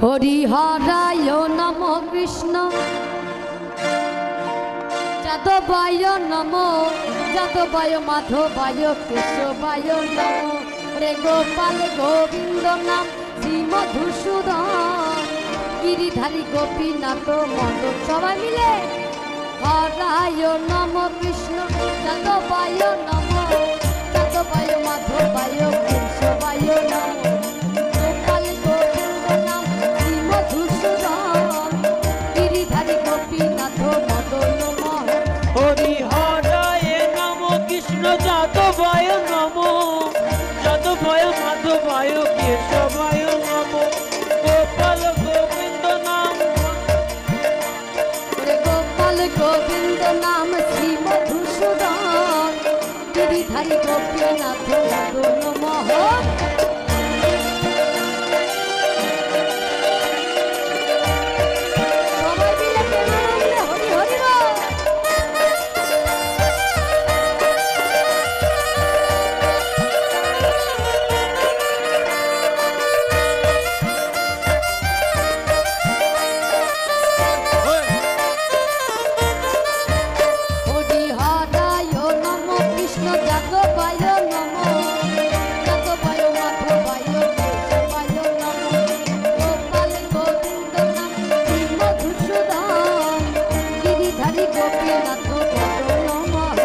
হরিহরায় নম কৃষ্ণ যাদবায় নম যাদবায় মাধবায় কেশবায় নম রে গোপাল গোবিন্দ নাম শ্রী মধুসূদন গিরিধারী গোপীনাথ মদন সবাই মিলে হরায় নম কৃষ্ণ যাদবায় নম যাদবায় মাধবায় কেশবায় নম গোপাল গোবিন্দ নাম শ্রী মধুসূদন গিরিধারী গোপীনাথ মদন হরিহরায় নম কৃষ্ণ যাদবায় নম যাদবায় মাধবায় কেশবায় নম গোপাল গোবিন্দ নাম গোপাল গোবিন্দ নাম শ্রী মধুসূদন গিরিধারী গোপীনাথ মদন মোহন কেশবায় নম গোপাল গোবিন্দ নাম শ্রী মধুসূদন গিরিধারী গোপীনাথ মদন মোহন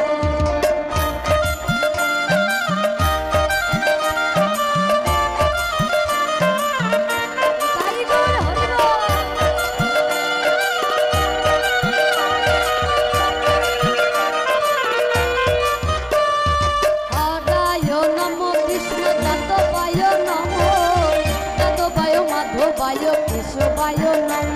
হরিহরায় নম কৃষ্ণ যাদবায় নম যাদবায় মাধবায় কেশবায় নম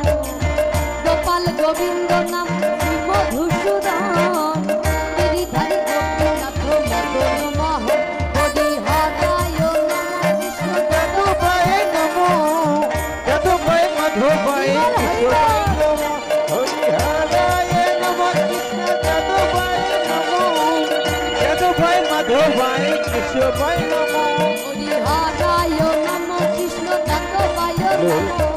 হরিহরায় নম কৃষ্ণ যাদবায় নম যাদবায় মাধবায় কেশবায় নম হরিহরায় নম কৃষ্ণ যাদবায় নম